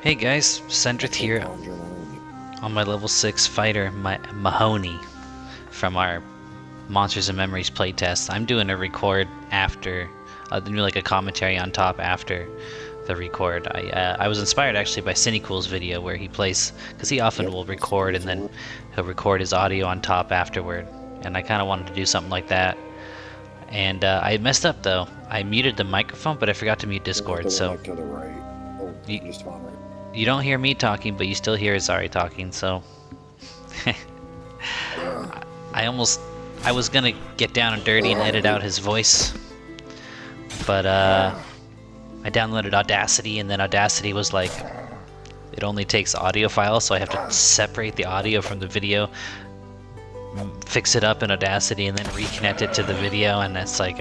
Hey guys, Sendrith here on my level 6 fighter, Mahoney, from our Monsters and Memories playtest. I'm doing a record after, do like a commentary on top after the record. I was inspired actually by Cinecool's video where he plays, because he often will record and then he'll record his audio on top afterward. And I kind of wanted to do something like that. And I messed up though. I muted the microphone, but I forgot to mute Discord, so... To the right. Oh, just on right. You don't hear me talking, but you still hear Azari talking, so... I was gonna get down and dirty and edit out his voice. But, I downloaded Audacity, and then Audacity was like... It only takes audio files, so I have to separate the audio from the video, fix it up in Audacity, and then reconnect it to the video, and it's like,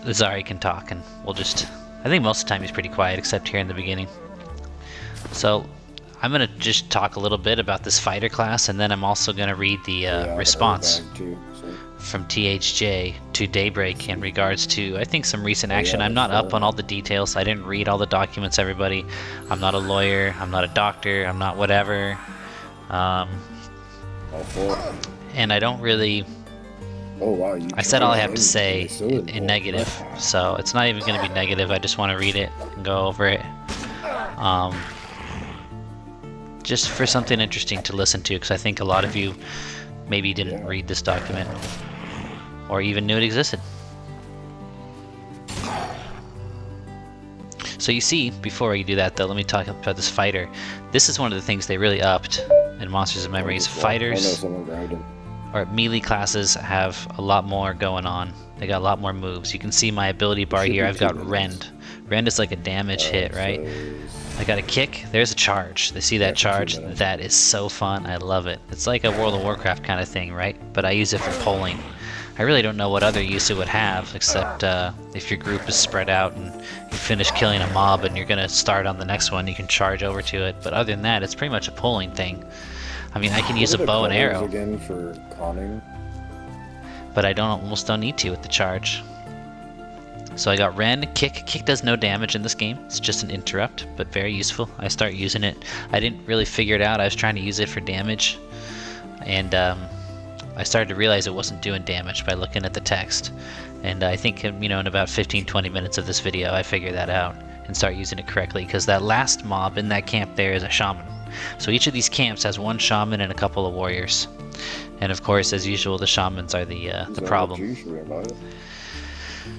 Azari can talk, and we'll just... I think most of the time he's pretty quiet, except here in the beginning. So, I'm going to just talk a little bit about this fighter class, and then I'm also going to read the response from THJ to Daybreak in regards to, I think, some recent action. I'm not up on all the details. I didn't read all the documents, everybody. I'm not a lawyer. I'm not a doctor. I'm not whatever. And I don't really... Oh, wow, I said all I have to say in negative, so it's not even going to be negative. I just want to read it and go over it. Just for something interesting to listen to, because I think a lot of you maybe didn't read this document or even knew it existed. So you see, before I do that though, let me talk about this fighter. This is one of the things they really upped in Monsters and Memories. Fighters... or melee classes have a lot more going on. They got a lot more moves. You can see my ability bar here. I've got Rend. Rend is like a damage hit, right? I got a kick. There's a charge. They see that charge? That is so fun. I love it. It's like a World of Warcraft kind of thing, right? But I use it for polling. I really don't know what other use it would have, except if your group is spread out and you finish killing a mob and you're going to start on the next one, you can charge over to it. But other than that, it's pretty much a polling thing. I mean, I can use a bow and arrow, again for conning? But I almost don't need to with the charge. So I got Rend, Kick. Kick does no damage in this game. It's just an interrupt, but very useful. I start using it. I didn't really figure it out. I was trying to use it for damage, and I started to realize it wasn't doing damage by looking at the text. And I think, you know, in about 15-20 minutes of this video, I figured that out and start using it correctly, because that last mob in that camp there is a shaman. So each of these camps has one shaman and a couple of warriors. And of course, as usual, the shamans are the problem.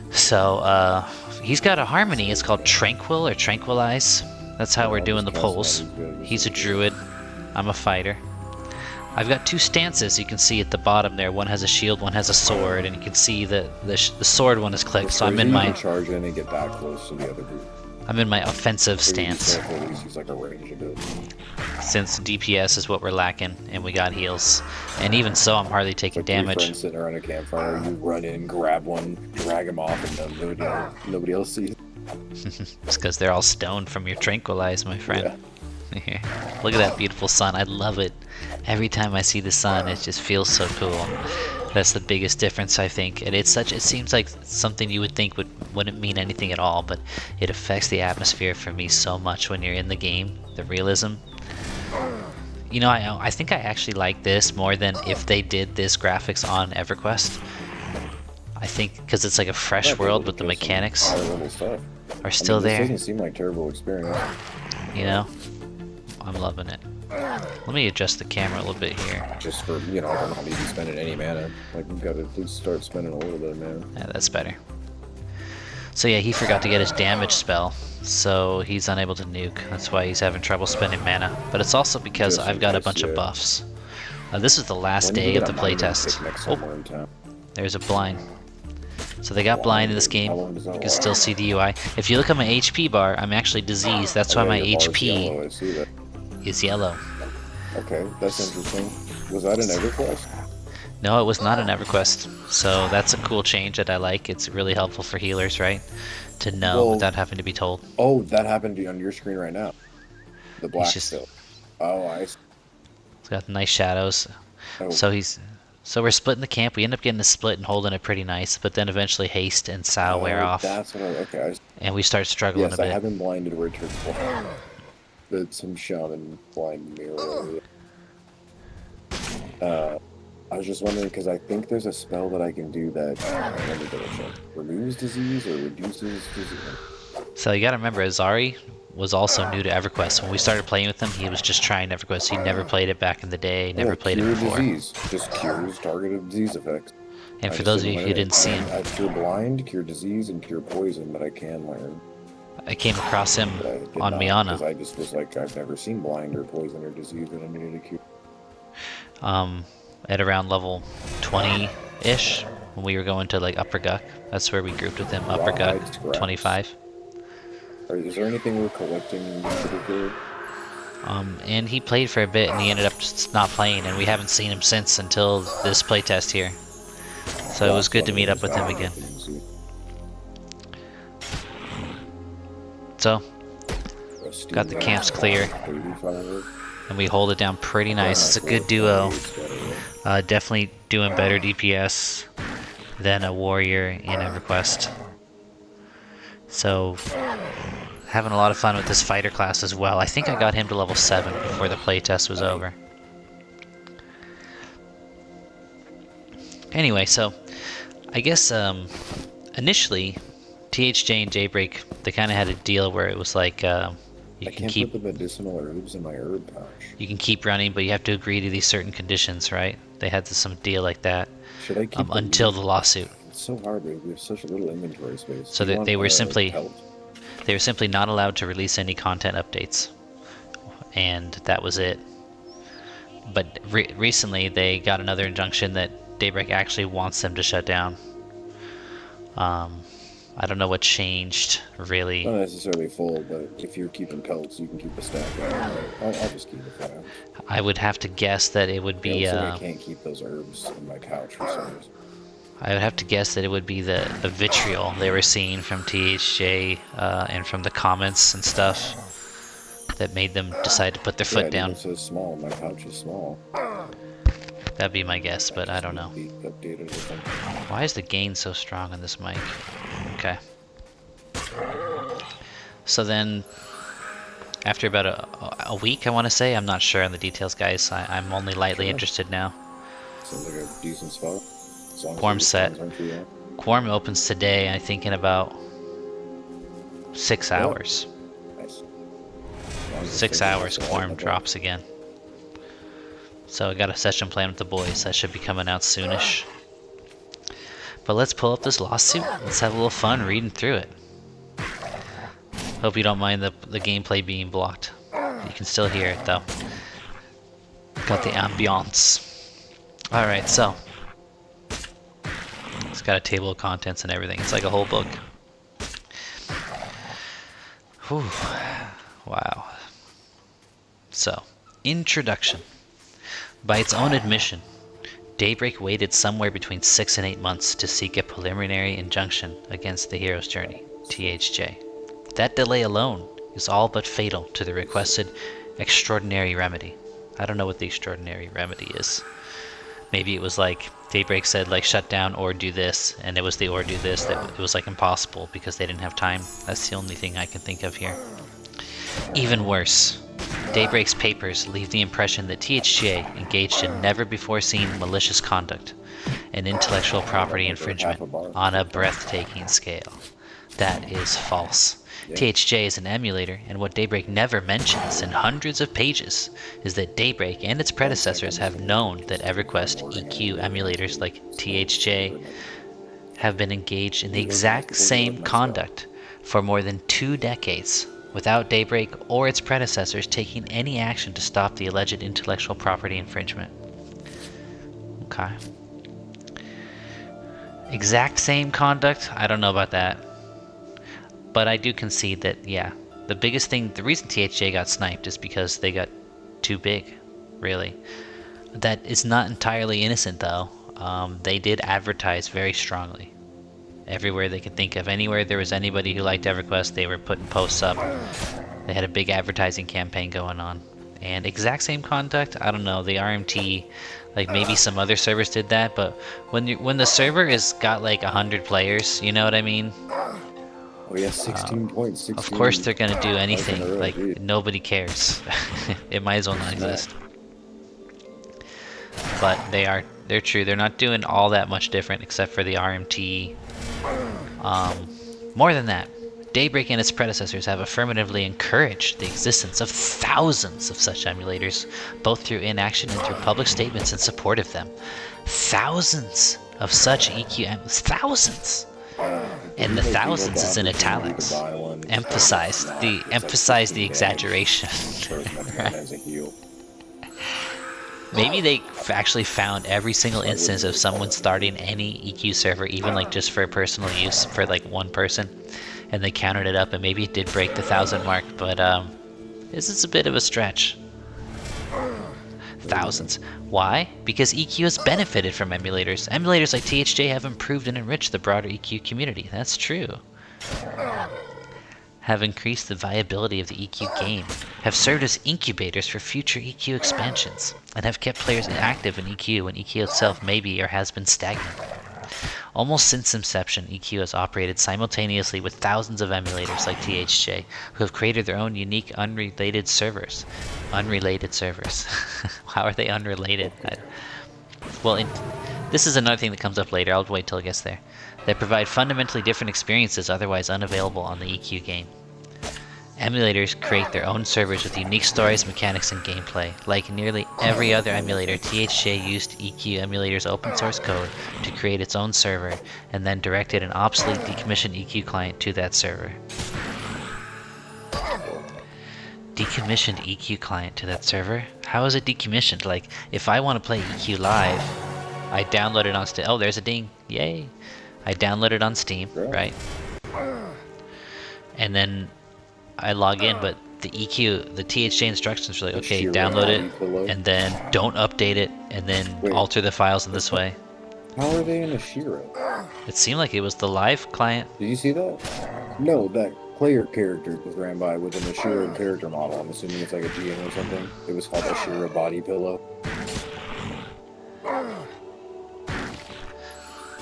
So he's got a harmony. It's called Tranquil or Tranquilize. That's how we're doing the polls. He's a druid. I'm a fighter. I've got two stances you can see at the bottom there. One has a shield, one has a sword, and you can see that the sword one is clicked. So I'm in my... charge in and get back close to the other group. I'm in my offensive stance. Since DPS is what we're lacking, and we got heals. And even so, I'm hardly taking damage. Friends sitting around a campfire, you run in, grab one, drag him off, and nobody else sees. It's because they're all stoned from your Tranquilize, my friend. Yeah. Look at that beautiful sun. I love it. Every time I see the sun, it just feels so cool. That's the biggest difference, I think. And it seems like something you would think wouldn't mean anything at all, but it affects the atmosphere for me so much when you're in the game, the realism. You know, I think I actually like this more than if they did this graphics on EverQuest. I think because it's like a fresh world, but the mechanics are still there. This doesn't seem like a terrible experience. You know, I'm loving it. Let me adjust the camera a little bit here. Just for, you know, I don't need to be spending any mana. Like, we've got to at least start spending a little bit of mana. Yeah, that's better. So yeah, he forgot to get his damage spell, so he's unable to nuke. That's why he's having trouble spending mana. But it's also because I've got a bunch of buffs. This is the last day of the playtest. Oh, there's a blind. So they got blind in this game. You can still see the UI. If you look at my HP bar, I'm actually diseased. That's why my HP is yellow. Okay, that's interesting. Was that an EverQuest? No, it was not an EverQuest. So that's a cool change that I like. It's really helpful for healers, right? To know without having to be told. Oh, that happened on your screen right now. The black still. Oh, I see. It's got nice shadows. Oh. So So we're splitting the camp. We end up getting a split and holding it pretty nice, but then eventually haste and Sao wear off. That's what okay. And we start struggling a bit. Yes, I have been blinded where it turns blind. But some shaman blind mirror. I was just wondering because I think there's a spell that I can do that let me double check. Removes disease or reduces disease. So you gotta remember, Azari was also new to EverQuest. When we started playing with him, he was just trying EverQuest. He never played it back in the day, never played it before. Disease. Just cures targeted disease effects. And for those of you who didn't see him, I have cure blind, cure disease, and cure poison that I can learn. I came across him on Miana. Because I just was like, I've never seen blind or poison or disease that I needed to cure. At around level 20-ish, when we were going to like Upper Guck. That's where we grouped with him, Upper Guck, 25. Is there anything we're collecting in particular? And he played for a bit, and he ended up just not playing, and we haven't seen him since until this playtest here. So it was good to meet up with him again. So, got the camps clear, and we hold it down pretty nice. It's a good duo. Definitely doing better DPS than a warrior in EverQuest. So, having a lot of fun with this fighter class as well. I think I got him to level 7 before the playtest was over. Anyway, so I guess initially THJ and Daybreak, they kind of had a deal where it was like you can keep put the medicinal herbs in my herb pouch. You can keep running, but you have to agree to these certain conditions, right? They had some deal like that. Should I keep until the lawsuit? It's so hard, we have such a little inventory space. So they were simply not allowed to release any content updates, and that was it. But recently they got another injunction that Daybreak actually wants them to shut down. I don't know what changed, really. Not necessarily full, but if you're keeping pelts, you can keep a stack. I'll just keep it for now. I would have to guess that it would be. I can't keep those herbs in my pouch for some reason. I would have to guess that it would be the vitriol they were seeing from THJ and from the comments and stuff that made them decide to put their foot down. It's so small. My pouch is small. That'd be my guess, but I don't know. Why is the gain so strong on this mic? Okay. So then, after about a week, I want to say, I'm not sure on the details, guys. I'm only lightly interested now. Sounds like a decent spot. Quorum set. Quorum opens today, I think, in about 6 hours. Nice. 6 hours, Quorum drops again. So I got a session planned with the boys. That should be coming out soonish. But let's pull up this lawsuit. Let's have a little fun reading through it. Hope you don't mind the gameplay being blocked. You can still hear it though. Got the ambiance. Alright, so. It's got a table of contents and everything. It's like a whole book. Whew. Wow. So, introduction. By its own admission, Daybreak waited somewhere between 6 and 8 months to seek a preliminary injunction against the hero's journey, THJ. That delay alone is all but fatal to the requested extraordinary remedy. I don't know what the extraordinary remedy is. Maybe it was like Daybreak said, like, shut down or do this, and it was the or do this that it was like impossible because they didn't have time. That's the only thing I can think of here. Even worse, Daybreak's papers leave the impression that THJ engaged in never-before-seen malicious conduct, an intellectual property infringement on a breathtaking scale. That is false. THJ is an emulator, and what Daybreak never mentions in hundreds of pages is that Daybreak and its predecessors have known that EverQuest EQ emulators like THJ have been engaged in the exact same conduct for more than 2 decades, without Daybreak or its predecessors taking any action to stop the alleged intellectual property infringement. Okay. Exact same conduct? I don't know about that. But I do concede that, yeah, the biggest thing, the reason THJ got sniped is because they got too big, really. That is not entirely innocent, though. They did advertise very strongly. Everywhere they could think of. Anywhere there was anybody who liked EverQuest, they were putting posts up. They had a big advertising campaign going on. and exact same conduct. I don't know. The RMT, like maybe some other servers did that, but when the server is got like 100 players, you know what I mean? Oh yeah, 16 points. 16 Of course they're gonna do anything. row, Like dude. nobody cares. It might as well not exist. But they're true. They're not doing all that much different except for the RMT. More than that, Daybreak and its predecessors have affirmatively encouraged the existence of thousands of such emulators, both through inaction and through public statements in support of them. Thousands of such thousands! And the thousands is in italics. Emphasize the exaggeration. Maybe they actually found every single instance of someone starting any EQ server, even like just for personal use for like one person, and they counted it up, and maybe it did break the 1,000 mark, but this is a bit of a stretch. Thousands. Why? Because EQ has benefited from emulators. Emulators like THJ have improved and enriched the broader EQ community. That's true. Have increased the viability of the EQ game, have served as incubators for future EQ expansions, and have kept players active in EQ when EQ itself may be or has been stagnant. Almost since inception, EQ has operated simultaneously with thousands of emulators like THJ, who have created their own unique unrelated servers. Unrelated servers. How are they unrelated? This is another thing that comes up later. I'll wait till it gets there. They provide fundamentally different experiences otherwise unavailable on the EQ game. Emulators create their own servers with unique stories, mechanics, and gameplay. Like nearly every other emulator, THJ used EQ Emulator's open source code to create its own server, and then directed an obsolete decommissioned EQ client to that server. Decommissioned EQ client to that server? How is it decommissioned? Like, if I want to play EQ Live, I download it on Steam. Oh, there's a ding. Yay. I download it on Steam, right? And then I log in, but the EQ, the THJ instructions are like, okay, download it, and then don't update it, and then alter the files in this way. How are they in a Shiro? It seemed like it was the live client. Did you see that? No, that player character was ran by with an Ashira character model. I'm assuming it's like a GM or something. It was called Ashira Body Pillow.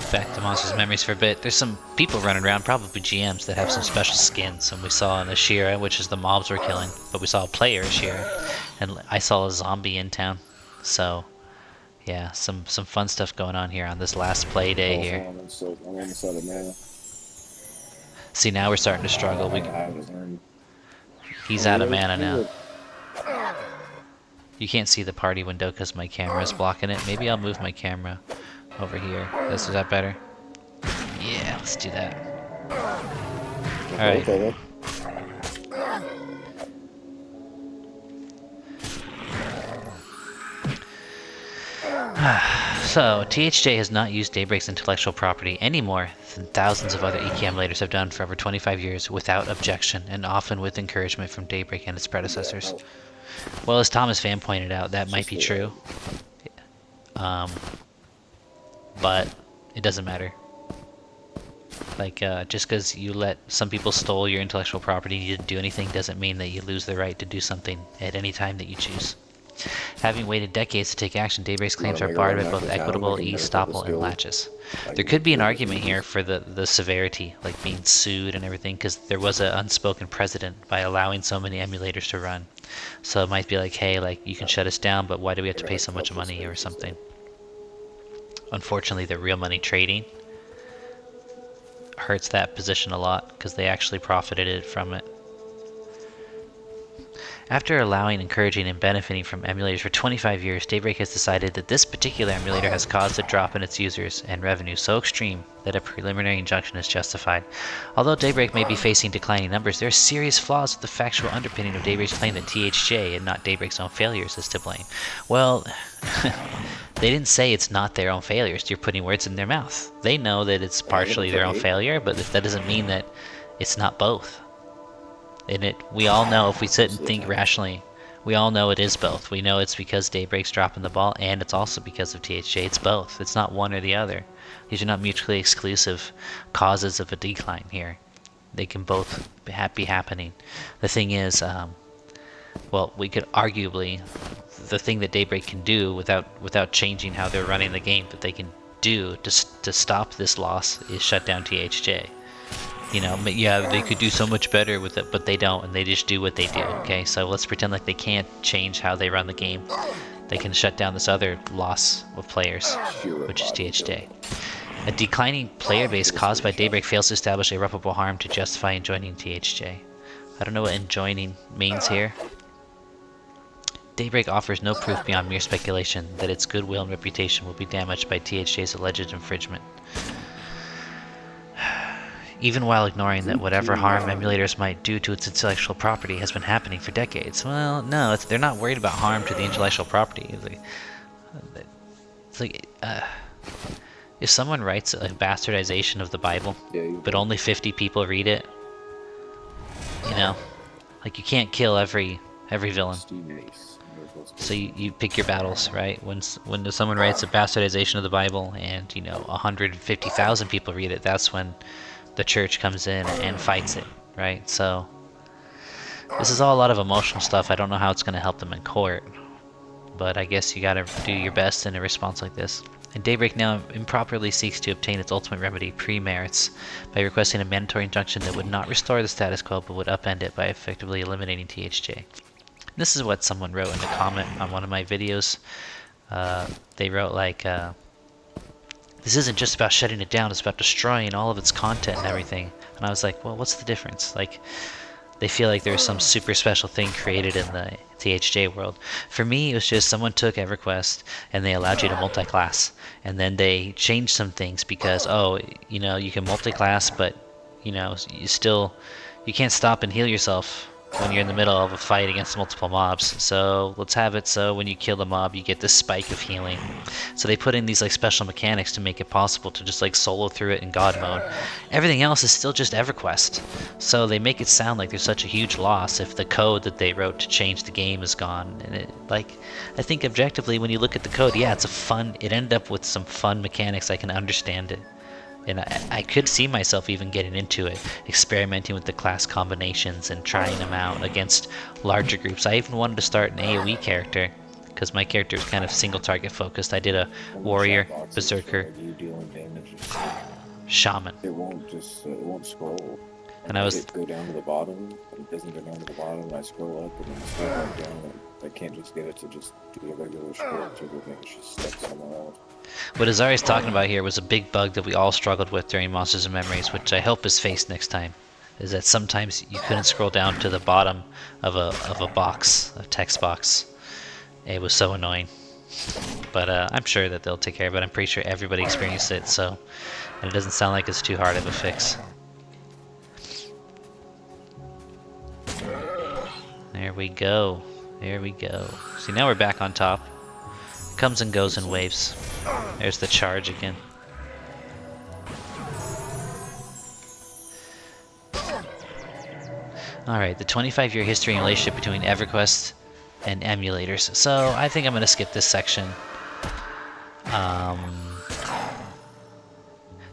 Back to Monsters Memories for a bit. There's some people running around, probably GMs, that have some special skins. And we saw an Ashira, which is the mobs we're killing. But we saw a player Ashira. And I saw a zombie in town. So, yeah, some fun stuff going on here on this last play day here. I'm almost out of mana. See, now we're starting to struggle. He's out of mana now. You can't see the party window because my camera is blocking it. Maybe I'll move my camera over here. Is that better? Yeah, let's do that. Alright. So, THJ has not used Daybreak's intellectual property any more than thousands of other EQ emulators have done for over 25 years without objection and often with encouragement from Daybreak and its predecessors. Well, as Thomas Fan pointed out, that might be true. But it doesn't matter. Like, just because you let some people stole your intellectual property and you didn't do anything doesn't mean that you lose the right to do something at any time that you choose. Having waited decades to take action, Daybreak's claims are barred by both equitable estoppel and laches. There could be an argument here for the severity, like being sued and everything, because there was an unspoken precedent by allowing so many emulators to run. So it might be like, hey, like, you can shut us down, but why do we have to pay so much money or something? Unfortunately, the real money trading hurts that position a lot because they actually profited from it. After allowing, encouraging, and benefiting from emulators for 25 years, Daybreak has decided that this particular emulator has caused a drop in its users and revenue so extreme that a preliminary injunction is justified. Although Daybreak may be facing declining numbers, there are serious flaws with the factual underpinning of Daybreak's claim that THJ and not Daybreak's own failures is to blame. Well, they didn't say it's not their own failures. You're putting words in their mouth. They know that it's partially their own failure, but that doesn't mean that it's not both. And we all know, if we sit and think rationally, we all know it is both. We know it's because Daybreak's dropping the ball, and it's also because of THJ. It's both. It's not one or the other. These are not mutually exclusive causes of a decline here. They can both be happening. The thing is, well, we could arguably, the thing that Daybreak can do without changing how they're running the game, that they can do to stop this loss is shut down THJ. You know, yeah, they could do so much better with it, but they don't, and they just do what they do, okay? So let's pretend like they can't change how they run the game. They can shut down this other loss of players, which is THJ. A declining player base caused by Daybreak fails to establish irreparable harm to justify enjoining THJ. I don't know what enjoining means here. Daybreak offers no proof beyond mere speculation that its goodwill and reputation will be damaged by THJ's alleged infringement. Even while ignoring that whatever harm emulators might do to its intellectual property has been happening for decades. Well, no, they're not worried about harm to the intellectual property. It's like if someone writes a bastardization of the Bible, but only 50 people read it, you know, like you can't kill every villain. So you pick your battles, right? When someone writes a bastardization of the Bible and, you know, 150,000 people read it, that's when the church comes in and fights it, right? So this is all a lot of emotional stuff. I don't know how it's going to help them in court, but I guess you got to do your best in a response like this. And Daybreak now improperly seeks to obtain its ultimate remedy, pre-merits, by requesting a mandatory injunction that would not restore the status quo but would upend it by effectively eliminating THJ. This is what someone wrote in a comment on one of my videos. They wrote like, this isn't just about shutting it down, it's about destroying all of its content and everything. And I was like, well, what's the difference? Like, they feel like there's some super special thing created in the THJ world. For me, it was just someone took EverQuest and they allowed you to multi-class. And then they changed some things because, oh, you know, you can multi-class, but, you know, you can't stop and heal yourself when you're in the middle of a fight against multiple mobs. So let's have it so when you kill the mob, you get this spike of healing. So they put in these like special mechanics to make it possible to just like solo through it in God mode. Everything else is still just EverQuest. So they make it sound like there's such a huge loss if the code that they wrote to change the game is gone. And it, like, I think objectively when you look at the code, yeah, it ended up with some fun mechanics. I can understand it. And I could see myself even getting into it, experimenting with the class combinations and trying them out against larger groups. I even wanted to start an AoE character, because my character is kind of single target focused. I did a warrior, berserker, shaman. It won't scroll. And I was go down to the bottom, it doesn't go down to the bottom, and I scroll up, and then scroll back down, and I can't just get it to just do a regular scroll to everything, it's just stuck somewhere else. What Azari's talking about here was a big bug that we all struggled with during Monsters and Memories, which I hope is faced next time. Is that sometimes you couldn't scroll down to the bottom of a box, a text box. It was so annoying. But I'm sure that they'll take care of it. I'm pretty sure everybody experienced it, so, and it doesn't sound like it's too hard of a fix. There we go. There we go. See, now we're back on top. Comes and goes in waves. There's the charge again. Alright, the 25-year history and relationship between EverQuest and emulators. So I think I'm going to skip this section.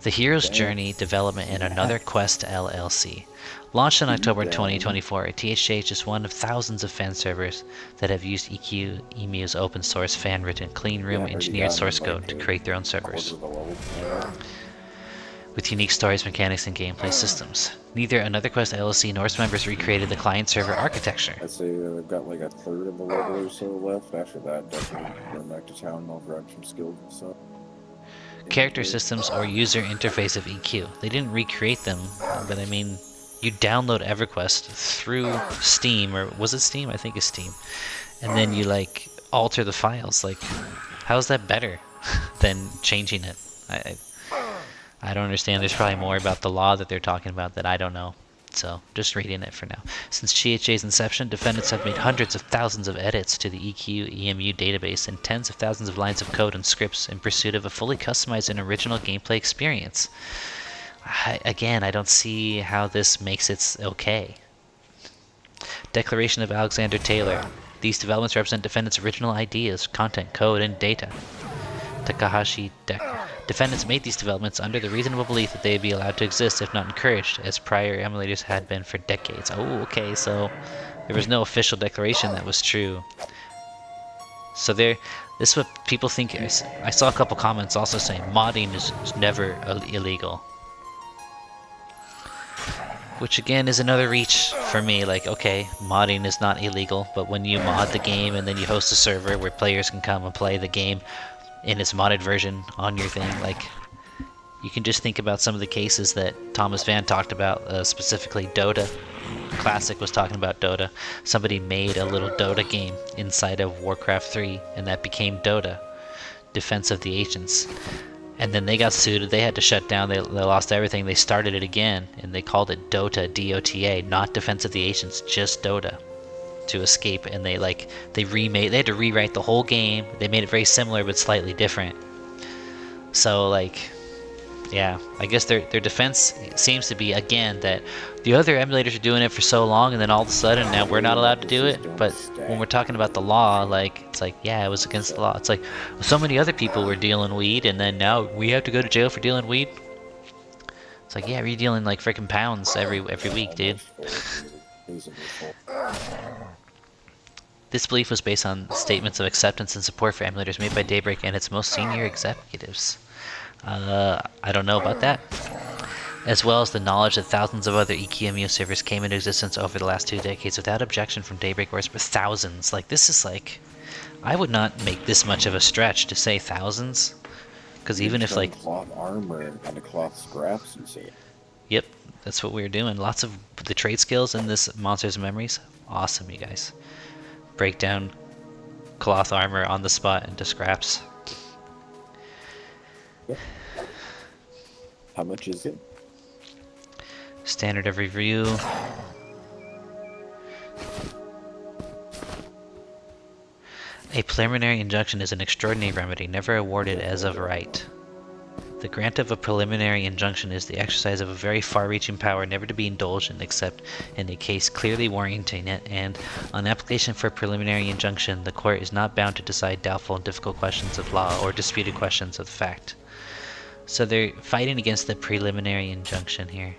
The Hero's Journey development in Another Quest LLC. Launched in October 2024, THJ is just one of thousands of fan servers that have used EQ EMU's open source fan-written clean room engineered source code to create their own servers with unique stories, mechanics, and gameplay systems. Neither Another Quest LLC nor its members recreated the client-server architecture. I'd say I've got like a third of the level or so left. After that, definitely going back to town, I'll grab some skills and stuff. Character systems or user interface of EQ. They didn't recreate them, but I mean, you download EverQuest through Steam, or was it Steam? I think it's Steam. And then you like alter the files. Like, how is that better than changing it? I don't understand. There's probably more about the law that they're talking about that I don't know. So, just reading it for now. Since THJ's inception, defendants have made hundreds of thousands of edits to the EQ EMU database and tens of thousands of lines of code and scripts in pursuit of a fully customized and original gameplay experience. Again, I don't see how this makes it okay. Declaration of Alexander Taylor. These developments represent defendants' original ideas, content, code, and data. Takahashi Defendants made these developments under the reasonable belief that they would be allowed to exist if not encouraged, as prior emulators had been for decades. Oh, okay, so There was no official declaration that was true. So this is what people think. I saw a couple comments also saying modding is never illegal. Which again is another reach for me, like, okay, modding is not illegal, but when you mod the game and then you host a server where players can come and play the game in its modded version on your thing, like, you can just think about some of the cases that Thomas Van talked about, specifically Dota. Classic was talking about Dota. Somebody made a little Dota game inside of Warcraft 3, and that became Dota, Defense of the Ancients. And then they got sued, they had to shut down, they lost everything, they started it again, and they called it Dota, D-O-T-A, not Defense of the Ancients, just Dota, to escape, and they had to rewrite the whole game, they made it very similar but slightly different. So, like, yeah, I guess their defense seems to be, again, that the other emulators are doing it for so long, and then all of a sudden now we're not allowed to do it. But when we're talking about the law, like, it's like, yeah, it was against the law. It's like, so many other people were dealing weed, and then now we have to go to jail for dealing weed. It's like, yeah, you're dealing like freaking pounds every week, dude. This belief was based on statements of acceptance and support for emulators made by Daybreak and its most senior executives. I don't know about that. As well as the knowledge that thousands of other EQMU servers came into existence over the last 2 decades without objection from Daybreak, or thousands. Like, this is like, I would not make this much of a stretch to say thousands, because even if like cloth armor and kind of cloth scraps, you see. Yep, that's what we were doing. Lots of the trade skills in this Monsters and Memories. Awesome, you guys. Break down cloth armor on the spot into scraps. Yep. How much is it? Standard of review. A preliminary injunction is an extraordinary remedy, never awarded as of right. The grant of a preliminary injunction is the exercise of a very far-reaching power never to be indulged in except in a case clearly warranting it, and on application for a preliminary injunction, the court is not bound to decide doubtful and difficult questions of law or disputed questions of fact. So they're fighting against the preliminary injunction here,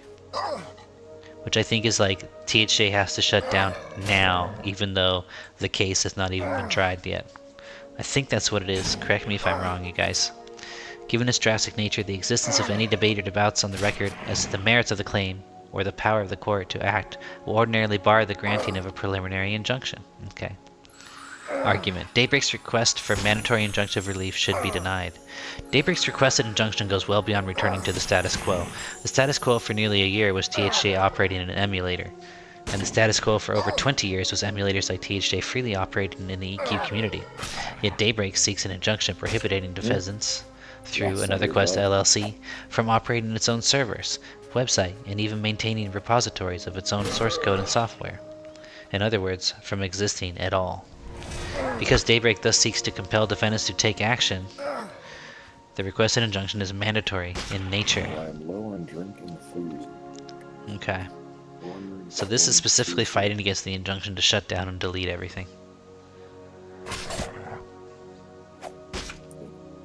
which I think is like THJ has to shut down now, even though the case has not even been tried yet. I think that's what it is. Correct me if I'm wrong, you guys. Given its drastic nature, the existence of any debate or doubts on the record as to the merits of the claim or the power of the court to act will ordinarily bar the granting of a preliminary injunction. Okay. Argument. Daybreak's request for mandatory injunctive relief should be denied. Daybreak's requested injunction goes well beyond returning to the status quo. The status quo for nearly a year was THJ operating an emulator, and the status quo for over 20 years was emulators like THJ freely operating in the EQ community. Yet Daybreak seeks an injunction prohibiting defendants through Another Quest LLC from operating its own servers, website, and even maintaining repositories of its own source code and software. In other words, from existing at all. Because Daybreak thus seeks to compel defendants to take action, the requested injunction is mandatory in nature. I am low on drink and food. Okay. So this is specifically fighting against the injunction to shut down and delete everything.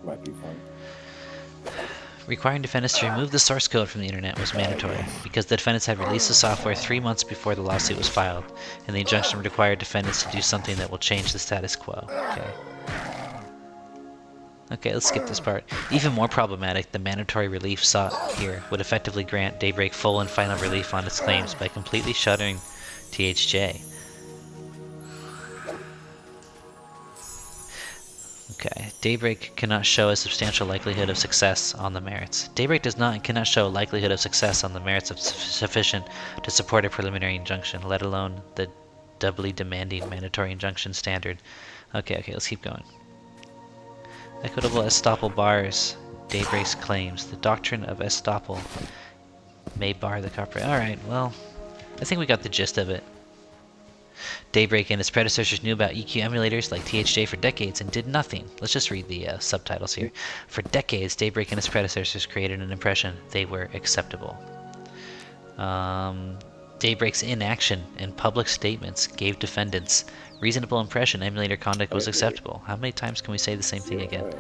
Might be fun. Requiring defendants to remove the source code from the internet was mandatory, because the defendants had released the software 3 months before the lawsuit was filed, and the injunction required defendants to do something that will change the status quo. Okay, let's skip this part. Even more problematic, the mandatory relief sought here would effectively grant Daybreak full and final relief on its claims by completely shuttering THJ. Okay, Daybreak cannot show a substantial likelihood of success on the merits. Daybreak does not and cannot show a likelihood of success on the merits of sufficient to support a preliminary injunction, let alone the doubly demanding mandatory injunction standard. Okay, let's keep going. Equitable estoppel bars Daybreak's claims. The doctrine of estoppel may bar the copyright. Alright, well, I think we got the gist of it. Daybreak and its predecessors knew about EQ emulators like THJ for decades and did nothing. Let's just read the subtitles here. For decades, Daybreak and its predecessors created an impression they were acceptable. Daybreak's inaction and public statements gave defendants reasonable impression emulator conduct was acceptable. How many times can we say the same thing again?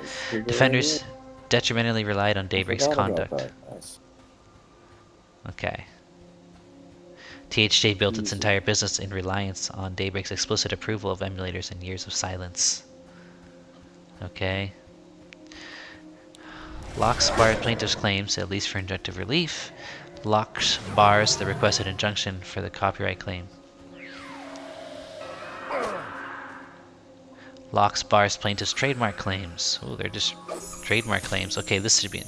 Defenders detrimentally relied on Daybreak's conduct. Okay. THJ built its entire business in reliance on Daybreak's explicit approval of emulators and years of silence. Okay. Locks barred plaintiff's claims, at least for injunctive relief. Locks bars the requested injunction for the copyright claim. Locks bars plaintiff's trademark claims. Oh, they're just trademark claims. Okay, this should be...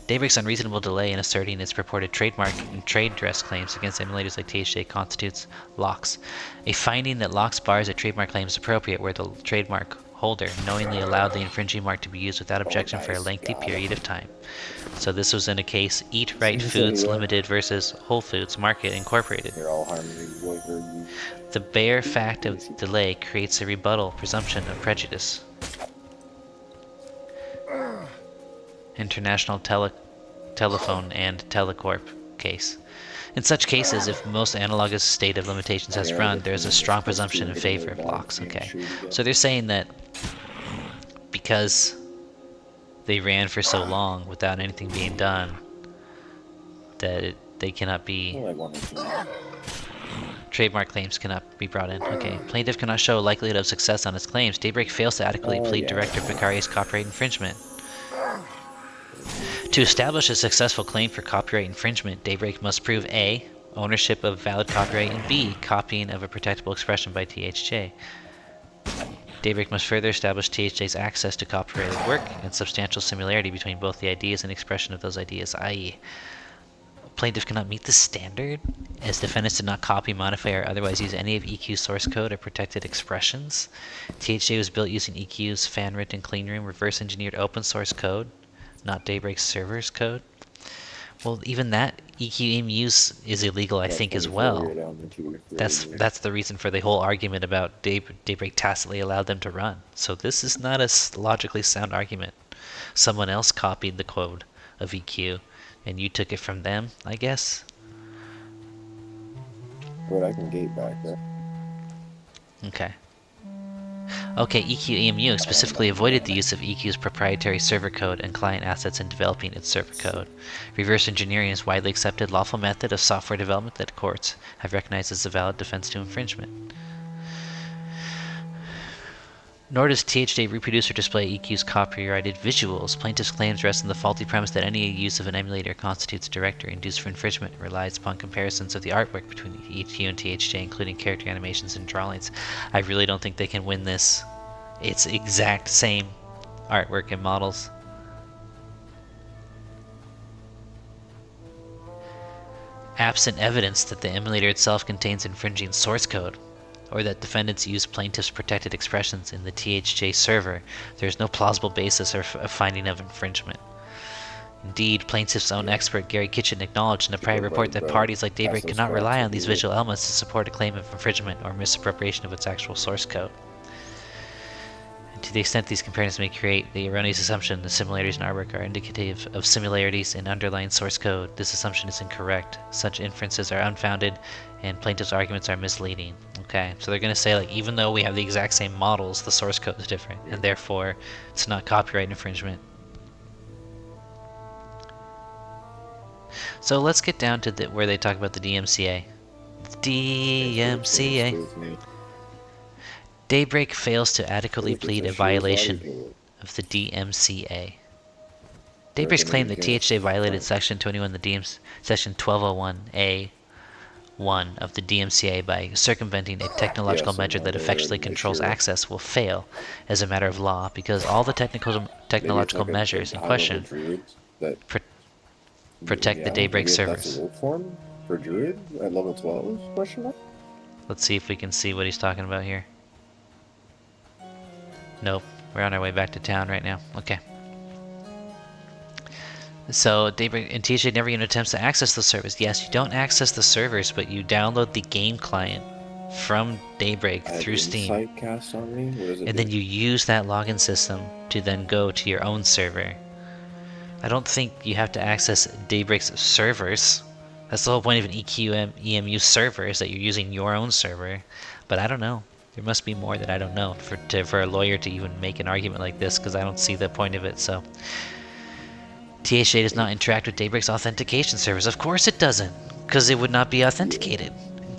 Daybreak's unreasonable delay in asserting its purported trademark and trade dress claims against emulators like THJ constitutes Locks. A finding that Locks bars a trademark claim is appropriate where the trademark holder knowingly allowed the infringing mark to be used without objection for a lengthy period of time. So this was in a case Eat Right Foods Limited versus Whole Foods Market Incorporated. The bare fact of delay creates a rebuttal presumption of prejudice. International Telephone and Telecorp case. In such cases, if most analogous state of limitations has run, there is a strong presumption in favor of Locks. Okay, so they're saying that because they ran for so long without anything being done, that they cannot be... Trademark claims cannot be brought in. Okay. Plaintiff cannot show a likelihood of success on its claims. Daybreak fails to adequately plead Director Vicarious copyright infringement. To establish a successful claim for copyright infringement, Daybreak must prove A. Ownership of valid copyright, and B. Copying of a protectable expression by THJ. Daybreak must further establish THJ's access to copyrighted work and substantial similarity between both the ideas and expression of those ideas, i.e. Plaintiff cannot meet the standard, as defendants did not copy, modify, or otherwise use any of EQ's source code or protected expressions. THJ was built using EQ's fan-written cleanroom reverse-engineered open-source code, not Daybreak's server's code. Well, even that EQ use is illegal, I think, as well. That's the reason for the whole argument about Daybreak tacitly allowed them to run. So this is not a logically sound argument. Someone else copied the code of EQ, and you took it from them, I guess? But I can gate back there. Okay. Okay, EQ-EMU specifically avoided the use of EQ's proprietary server code and client assets in developing its server code. Reverse engineering is widely accepted lawful method of software development that courts have recognized as a valid defense to infringement. Nor does THJ reproduce or display EQ's copyrighted visuals. Plaintiff's claims rest on the faulty premise that any use of an emulator constitutes direct or induced for infringement and relies upon comparisons of the artwork between EQ and THJ, including character animations and drawings. I really don't think they can win this. It's exact same artwork and models. Absent evidence that the emulator itself contains infringing source code, or that defendants use plaintiff's protected expressions in the THJ server, there is no plausible basis or finding of infringement. Indeed, plaintiff's own expert Gary Kitchen acknowledged in a prior report that parties like Daybreak cannot rely on these visual elements to support a claim of infringement or misappropriation of its actual source code. And to the extent these comparisons may create the erroneous assumption that similarities in artwork are indicative of similarities in underlying source code, this assumption is incorrect. Such inferences are unfounded, and plaintiff's arguments are misleading. Okay, so they're going to say, like, even though we have the exact same models, the source code is different, and therefore it's not copyright infringement. So let's get down to where they talk about the DMCA. DMCA. Daybreak fails to adequately plead a violation of the DMCA. Daybreak's claim that THJ violated Section 21 of the Section 1201A 1 of the DMCA by circumventing a technological measure that effectually controls access will fail as a matter of law because all the technological measures in question protect the Daybreak servers. For Druid at level 12? Question mark? Let's see if we can see what he's talking about here. Nope, we're on our way back to town right now. Okay. So Daybreak and THJ never even attempts to access the servers. Yes, you don't access the servers, but you download the game client from Daybreak through Steam. And then you use that login system to then go to your own server. I don't think you have to access Daybreak's servers. That's the whole point of an EQ-EMU server, is that you're using your own server. But I don't know. There must be more that I don't know for a lawyer to even make an argument like this, because I don't see the point of it. So THJ does not interact with Daybreak's authentication servers. Of course it doesn't, because it would not be authenticated.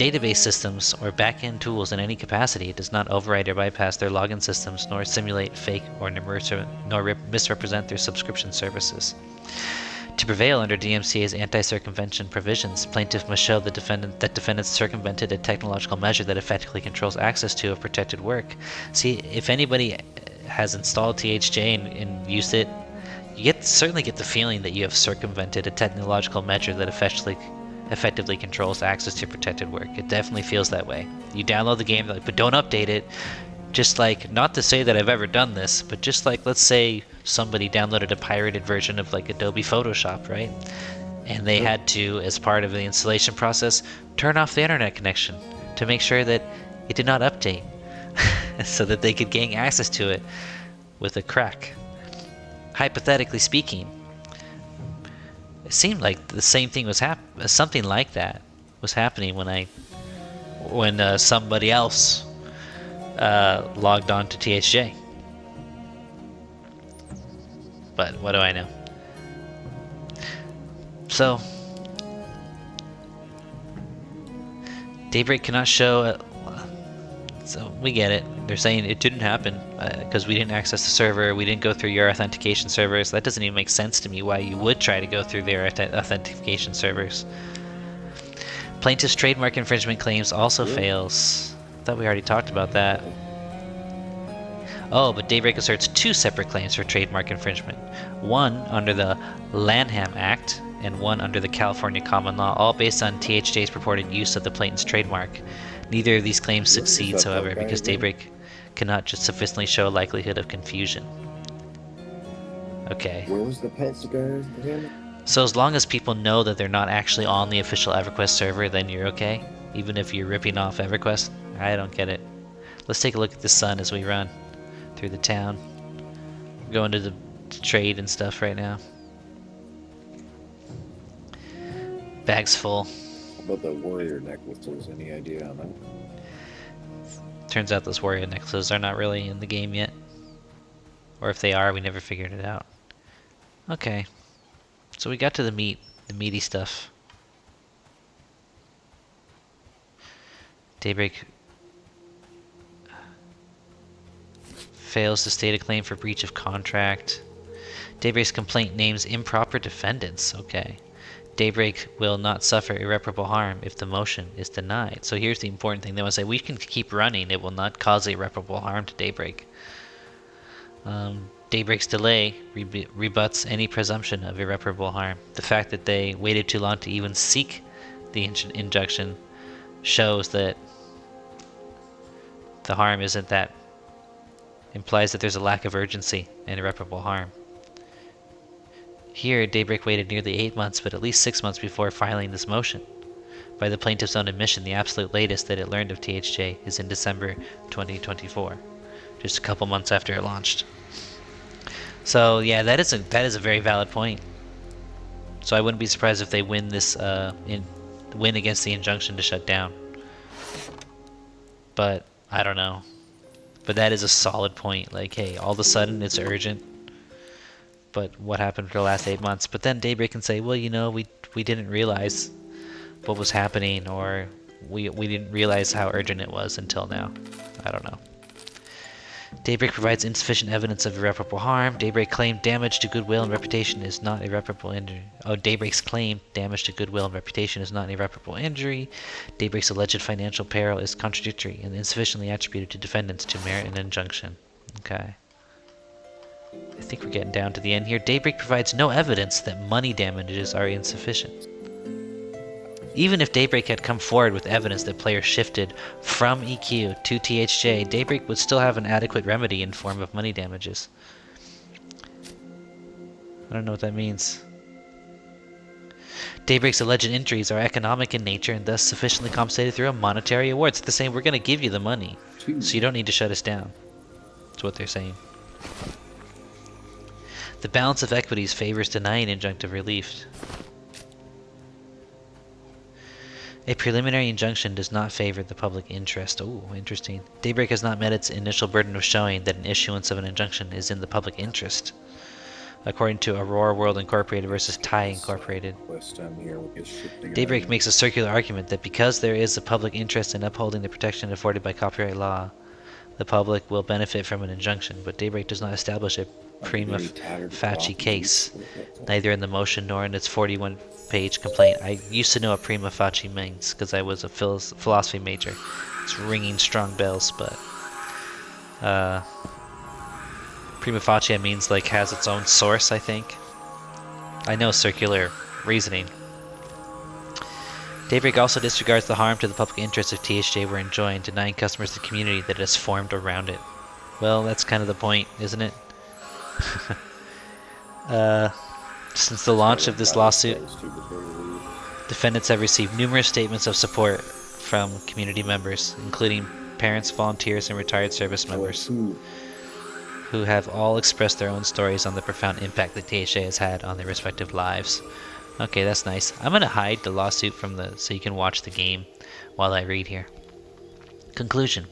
database systems or back-end tools in any capacity. It does not override or bypass their login systems, nor simulate, fake, or misrepresent their subscription services. To prevail under DMCA's anti-circumvention provisions, plaintiff must show that defendants circumvented a technological measure that effectively controls access to a protected work. See, if anybody has installed THJ and used it, you certainly get the feeling that you have circumvented a technological measure that effectively controls access to protected work. It definitely feels that way. You download the game, but don't update it. Just like, not to say that I've ever done this, but just like, let's say somebody downloaded a pirated version of like Adobe Photoshop, right? And they had to, as part of the installation process, turn off the internet connection to make sure that it did not update so that they could gain access to it with a crack. Hypothetically speaking, it seemed like the same thing was something like that was happening when somebody else logged on to THJ. But what do I know? So, Daybreak cannot show. So we get it. They're saying it didn't happen because we didn't access the server. We didn't go through your authentication servers. That doesn't even make sense to me. Why you would try to go through their authentication servers? Plaintiff's trademark infringement claims also fails. I thought we already talked about that. Oh, but Daybreak asserts two separate claims for trademark infringement. One under the Lanham Act and one under the California Common Law, all based on THJ's purported use of the plaintiff's trademark. Neither of these claims succeeds, however, because Daybreak cannot just sufficiently show a likelihood of confusion. Okay. Where was the pets guys again? So as long as people know that they're not actually on the official EverQuest server, then you're okay? Even if you're ripping off EverQuest? I don't get it. Let's take a look at the sun as we run through the town. We're going to the trade and stuff right now. Bag's full. How about the warrior necklaces? Any idea on that? Turns out those warrior necklaces are not really in the game yet. Or if they are, we never figured it out. Okay. So we got to the meaty stuff. Daybreak fails to state a claim for breach of contract. Daybreak's complaint names improper defendants. Okay. Daybreak will not suffer irreparable harm if the motion is denied. So here's the important thing. They want to say, we can keep running. It will not cause irreparable harm to Daybreak. Daybreak's delay rebuts any presumption of irreparable harm. The fact that they waited too long to even seek the injunction shows that the harm isn't that. Implies that there's a lack of urgency and irreparable harm. Here, Daybreak waited nearly 8 months, but at least 6 months before filing this motion. By the plaintiff's own admission, the absolute latest that it learned of THJ is in December 2024, just a couple months after it launched. So yeah, that is a very valid point. So I wouldn't be surprised if they win this win against the injunction to shut down. But I don't know. But that is a solid point. Like, hey, all of a sudden it's urgent. But what happened for the last 8 months? But then Daybreak can say, well, you know, we didn't realize what was happening, or we didn't realize how urgent it was until now. I don't know. Daybreak provides insufficient evidence of irreparable harm. Daybreak claimed damage to goodwill and reputation is not irreparable injury. Oh, Daybreak's claim damage to goodwill and reputation is not an irreparable injury. Daybreak's alleged financial peril is contradictory and insufficiently attributed to defendants to merit an injunction. Okay. I think we're getting down to the end here. Daybreak provides no evidence that money damages are insufficient. Even if Daybreak had come forward with evidence that players shifted from EQ to THJ, Daybreak would still have an adequate remedy in form of money damages. I don't know what that means. Daybreak's alleged injuries are economic in nature and thus sufficiently compensated through a monetary award. So they're saying, we're going to give you the money, so you don't need to shut us down. That's what they're saying. The balance of equities favors denying injunctive relief. A preliminary injunction does not favor the public interest. Oh, interesting. Daybreak has not met its initial burden of showing that an issuance of an injunction is in the public interest. according to Aurora World Incorporated versus THJ Incorporated. Daybreak makes a circular argument that because there is a public interest in upholding the protection afforded by copyright law, the public will benefit from an injunction, but Daybreak does not establish a prima facie case, neither in the motion nor in its 41-page complaint. I used to know what prima facie means because I was a philosophy major. It's ringing strong bells, but prima facie means like has its own source, I think. I know circular reasoning. Daybreak also disregards the harm to the public interest if THJ were enjoined, denying customers the community that has formed around it. Well, that's kind of the point, isn't it? Since the launch of this lawsuit, defendants have received numerous statements of support from community members, including parents, volunteers, and retired service members, who have all expressed their own stories on the profound impact that THJ has had on their respective lives. Okay, that's nice. I'm gonna hide the lawsuit from so you can watch the game while I read here. Conclusion.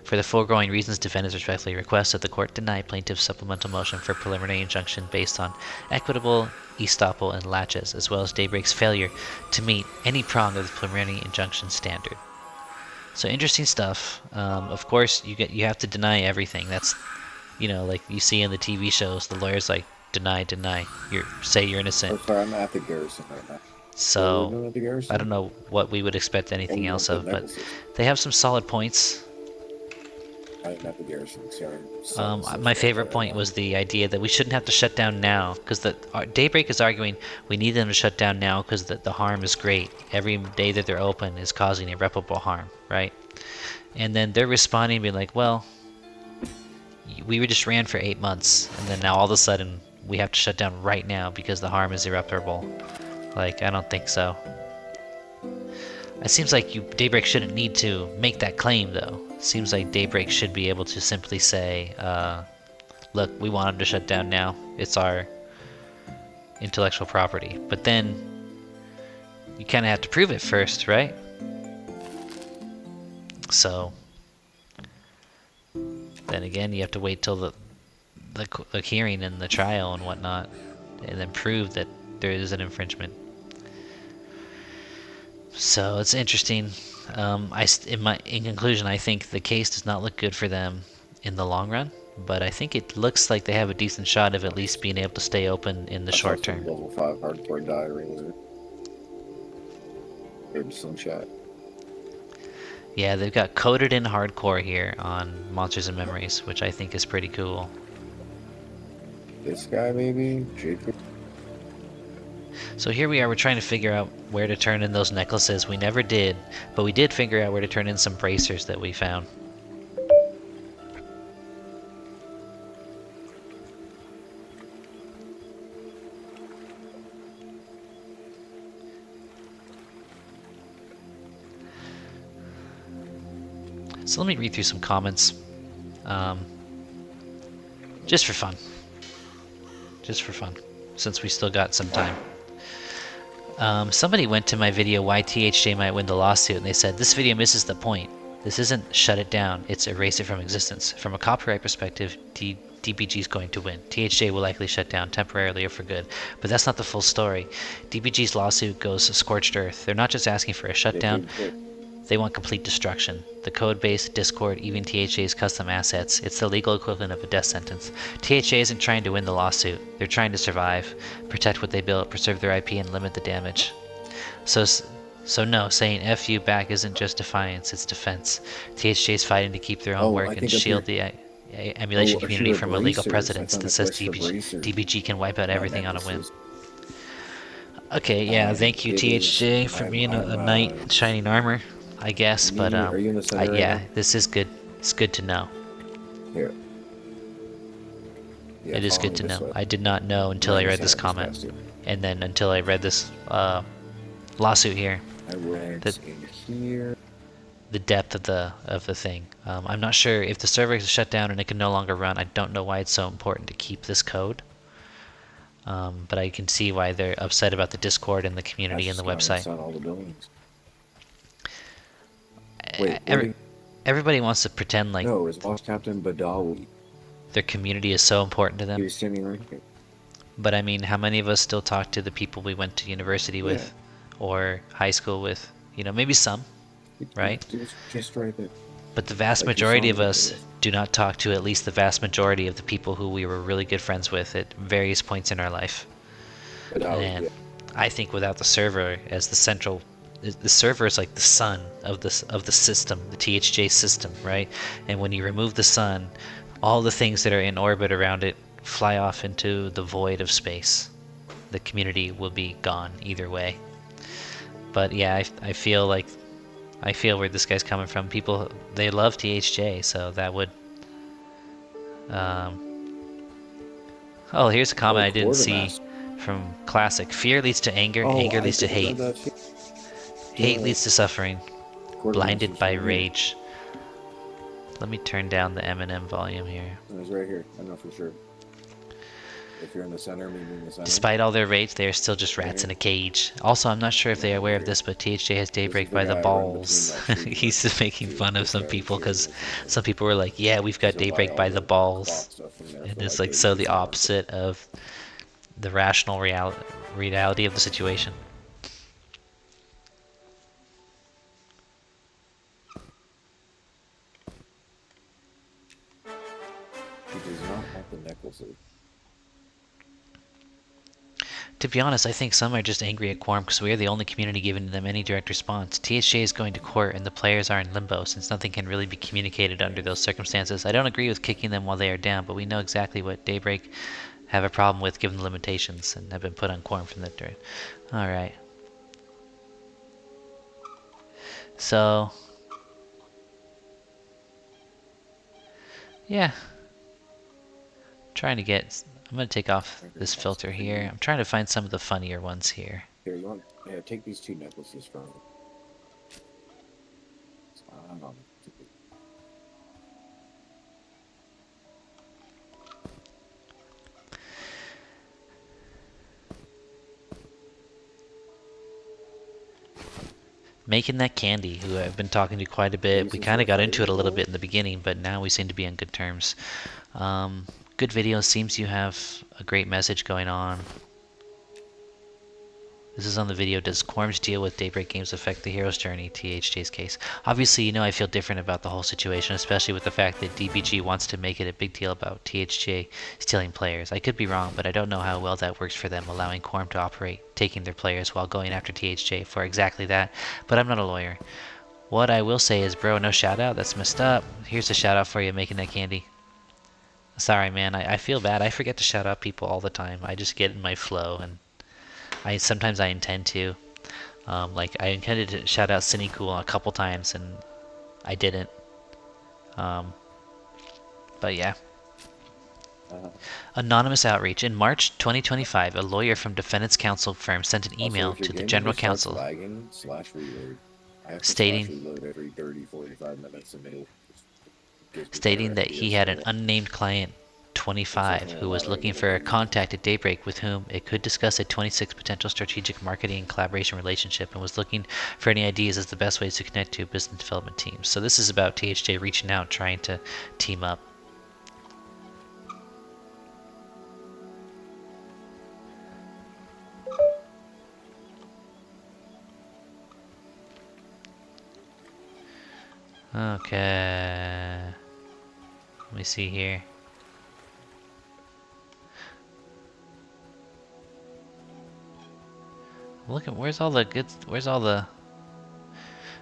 For the foregoing reasons, defendants respectfully request that the court deny plaintiff's supplemental motion for preliminary injunction based on equitable estoppel and laches, as well as Daybreak's failure to meet any prong of the preliminary injunction standard. So interesting stuff. Of course, you have to deny everything. That's, like you see in the TV shows, the lawyer's like, deny. Say you're innocent. Oh, sorry, I'm at the garrison right now. So I don't know what we would expect anything else of, but they have some solid points. I'm at the garrison, sorry. My favorite point was the idea that we shouldn't have to shut down now, because Daybreak is arguing we need them to shut down now because the harm is great. Every day that they're open is causing irreparable harm, right? And then they're responding, being like, well, we just ran for 8 months, and then now all of a sudden we have to shut down right now because the harm is irreparable. Like, I don't think so. It seems like Daybreak shouldn't need to make that claim, though. It seems like Daybreak should be able to simply say, look, we want them to shut down now. It's our intellectual property. But then you kind of have to prove it first, right? So then again, you have to wait till the hearing and the trial and whatnot, and then prove that there is an infringement. So it's interesting. In conclusion, I think the case does not look good for them in the long run, but I think it looks like they have a decent shot of at least being able to stay open in the short term. Level 5 hardcore diary. There's some chat. Yeah, they've got coded in hardcore here on Monsters and Memories, which I think is pretty cool. This guy, maybe? Jacob? So here we are, we're trying to figure out where to turn in those necklaces. We never did, but we did figure out where to turn in some bracers that we found. So let me read through some comments, just for fun, since we still got some time. Somebody went to my video, why THJ might win the lawsuit, and they said, this video misses the point. This isn't shut it down, it's erase it from existence. From a copyright perspective, DBG is going to win. THJ will likely shut down temporarily or for good, but that's not the full story. DBG's lawsuit goes scorched earth. They're not just asking for a shutdown, they want complete destruction. The code base, Discord, even THJ's custom assets. It's the legal equivalent of a death sentence. THJ isn't trying to win the lawsuit. They're trying to survive, protect what they built, preserve their IP, and limit the damage. So no, saying F you back isn't just defiance, it's defense. THJ's fighting to keep their own work and shield the emulation community from illegal precedents that says DBG can wipe out everything on a whim. Okay, yeah, thank you THJ for being a knight in shining armor, I guess, but yeah, this is good. It's good to know. Here. Yeah, it is good to know. I did not know until I read this comment, and then until I read this lawsuit here. The depth of the thing. I'm not sure if the server is shut down and it can no longer run. I don't know why it's so important to keep this code. But I can see why they're upset about the Discord and the community and the website. Wait, everybody wants to pretend like no, it's Boss Captain Badawi. Their community is so important to them. He's standing right here. But I mean, how many of us still talk to the people we went to university with or high school with? You know, maybe some, right? It was just right there. But the vast Like, you saw majority me of at us this. do not talk to at least the vast majority of the people who we were really good friends with at various points in our life. And I think without the server as the server is like the sun of the system, the THJ system, right? And when you remove the sun, all the things that are in orbit around it fly off into the void of space. The community will be gone either way. But yeah, I feel where this guy's coming from. People, they love THJ, so that would. Um, oh, here's a comment I didn't see from Classic. Fear leads to anger, anger leads to hate. Hate leads to suffering. Blinded by rage. Let me turn down the M&M volume here. It's right here. I know for sure. If you're in the center, maybe in the center. Despite all their rage, they are still just rats in a cage. Also, I'm not sure if they are aware of this, but THJ has Daybreak by the balls. He's just making fun of some people because some people were like, yeah, we've got Daybreak by the balls. And it's like so the opposite of the rational reality of the situation. He does not have the necklaces. To be honest, I think some are just angry at Quorum because we are the only community giving them any direct response. THJ is going to court and the players are in limbo since nothing can really be communicated under those circumstances. I don't agree with kicking them while they are down, but we know exactly what Daybreak have a problem with given the limitations and have been put on Quorum from that dirt. Alright. So... yeah. Trying to get... I'm going to take off this filter here. I'm trying to find some of the funnier ones here. Here, you want... Yeah, take these 2 necklaces from me. Making that candy, who I've been talking to quite a bit. We kind of got into it a little bit in the beginning, but now we seem to be on good terms. Good video. Seems you have a great message going on. This is on the video. Does Quorum's deal with Daybreak Games affect the hero's journey? THJ's case. Obviously, you know I feel different about the whole situation, especially with the fact that DBG wants to make it a big deal about THJ stealing players. I could be wrong, but I don't know how well that works for them, allowing Quorum to operate, taking their players while going after THJ for exactly that. But I'm not a lawyer. What I will say is, bro, no shout out. That's messed up. Here's a shout out for you making that candy. Sorry, man. I feel bad. I forget to shout out people all the time. I just get in my flow, and sometimes I intend to. Like, I intended to shout out Cinecool a couple times, and I didn't. But yeah. Anonymous outreach. In March 2025, a lawyer from defendant's counsel firm sent an email to the general counsel stating that he had an unnamed client, 25, who was looking for a contact at Daybreak with whom it could discuss a 26 potential strategic marketing and collaboration relationship, and was looking for any ideas as the best ways to connect to business development teams. So this is about THJ reaching out, trying to team up. Okay. Let me see here. Look at where's all the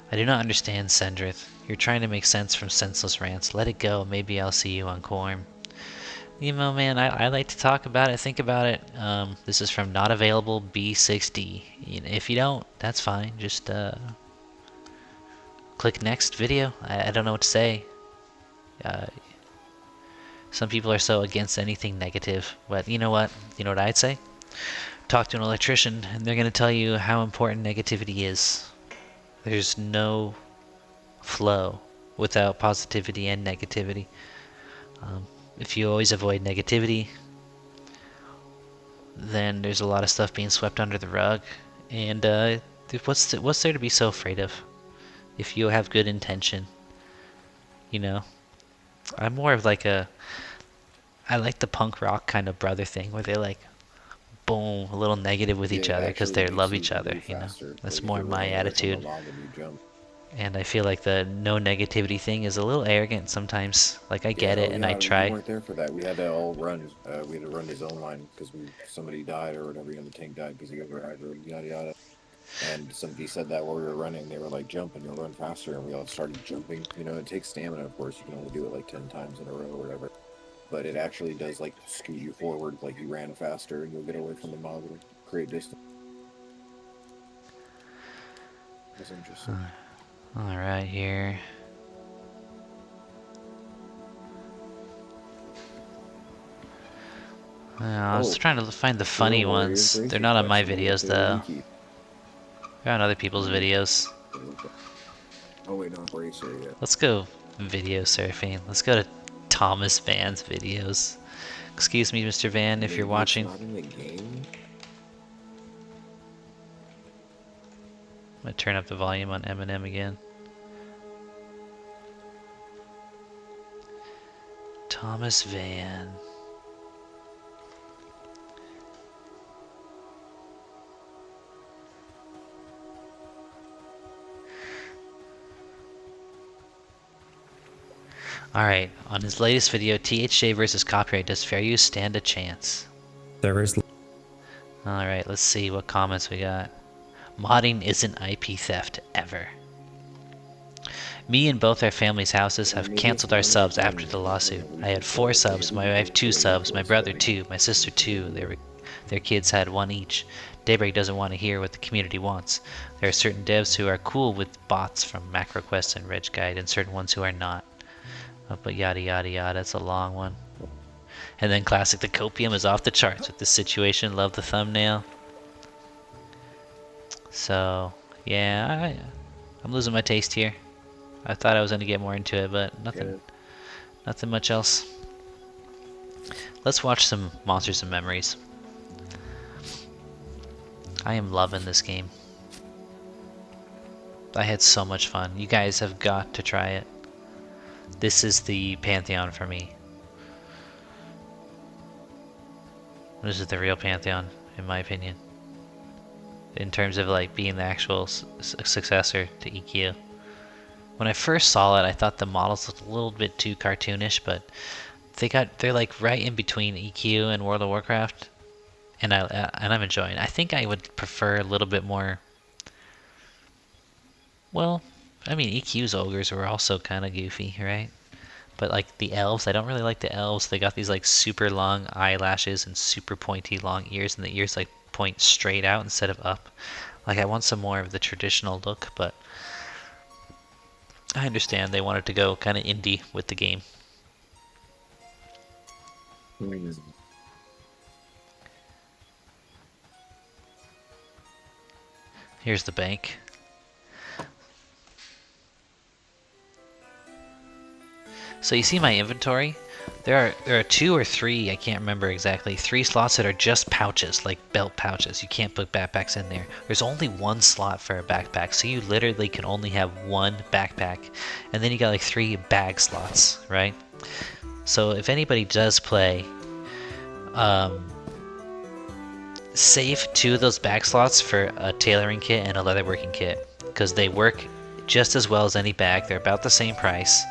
I do not understand, Sendrith. You're trying to make sense from senseless rants. Let it go. Maybe I'll see you on Quorum. You know, man, I like to talk about it, think about it. This is from Not Available B6D. If you don't, that's fine. Just click next video. I don't know what to say. Some people are so against anything negative, but you know what? You know what I'd say? Talk to an electrician, and they're going to tell you how important negativity is. There's no flow without positivity and negativity. If you always avoid negativity, then there's a lot of stuff being swept under the rug. And what's there to be so afraid of? If you have good intention, you know. I'm more of like I like the punk rock kind of brother thing, where they're like, boom, a little negative with Yeah, each it other because actually they makes love you each other, move you know? faster. That's Like if more you're my running away from a attitude. mob and you jump. And I feel like the no negativity thing is a little arrogant sometimes. Like, I Yeah, get oh it and I yeah, you try. weren't there for that. We had to all run. We had to run to zone line because somebody died or whatever. You know, the tank died because he overaggroed, yada yada. And somebody said that while we were running, they were like, "Jump and you'll run faster." And we all started jumping. You know, it takes stamina, of course. You can only do it like 10 times in a row or whatever. But it actually does like scoot you forward, like you ran faster, and you'll get away from the mob and create distance. That's interesting. All right, here. I was Oh, trying to find the Hero funny Warriors ones. They're Bracer not on Quest. my You can get videos to though. Iki. They're on other people's videos. Oh wait, not Bracer yet. Let's go video surfing. Let's go to Thomas Van's videos. Excuse me, Mr. Van, if you're Maybe it's watching. not in the game. I'm gonna turn up the volume on Eminem again. Thomas Van. Alright, on his latest video, THJ versus copyright, does fair use stand a chance? Servers. Alright, let's see what comments we got. Modding isn't IP theft, ever. Me and both our family's houses have canceled our subs after the lawsuit. I had 4 subs, my wife 2 subs, my brother 2, my sister 2. Their kids had 1 each. Daybreak doesn't want to hear what the community wants. There are certain devs who are cool with bots from MacroQuest and Reg Guide, and certain ones who are not. But yada yada yada, it's a long one. And then Classic, the copium is off the charts with this situation. Love the thumbnail. So, yeah, I'm losing my taste here. I thought I was going to get more into it, but nothing much else. Let's watch some Monsters and Memories. I am loving this game. I had so much fun. You guys have got to try it. This is the Pantheon for me. This is the real Pantheon, in my opinion. In terms of like being the actual successor to EQ. When I first saw it, I thought the models looked a little bit too cartoonish, but they're like right in between EQ and World of Warcraft, and I'm enjoying it. I think I would prefer a little bit more. Well, I mean EQ's ogres were also kind of goofy, right? But like the elves, I don't really like the elves. They got these like super long eyelashes and super pointy long ears, and the ears like point straight out instead of up. Like I want some more of the traditional look, but I understand they wanted to go kind of indie with the game. Here's the bank. So you see my inventory? There are 2 or 3, I can't remember exactly, 3 slots that are just pouches, like belt pouches. You can't put backpacks in there. There's only 1 slot for a backpack, so you literally can only have 1 backpack. And then you got like 3 bag slots, right? So if anybody does play, save 2 of those bag slots for a tailoring kit and a leatherworking kit, because they work just as well as any bag. They're about the same price.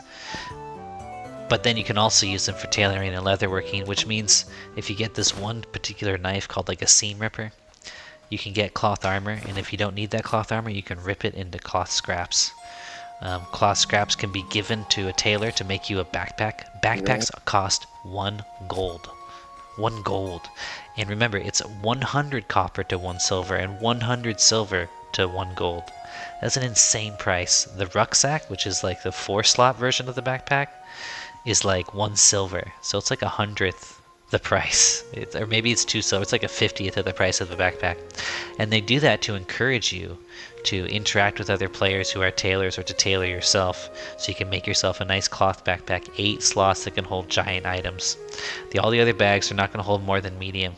But then you can also use them for tailoring and leatherworking, which means if you get this one particular knife called like a seam ripper, you can get cloth armor, and if you don't need that cloth armor, you can rip it into cloth scraps. Cloth scraps can be given to a tailor to make you a backpack. Backpacks cost 1 gold. 1 gold. And remember, it's 100 copper to 1 silver, and 100 silver to 1 gold. That's an insane price. The rucksack, which is like the 4-slot version of the backpack, is like 1 silver, so it's like 100th the price, or maybe it's 2 silver. It's like a 50th of the price of the backpack, and they do that to encourage you to interact with other players who are tailors, or to tailor yourself, so you can make yourself a nice cloth backpack. 8 slots that can hold giant items. All the other bags are not going to hold more than medium,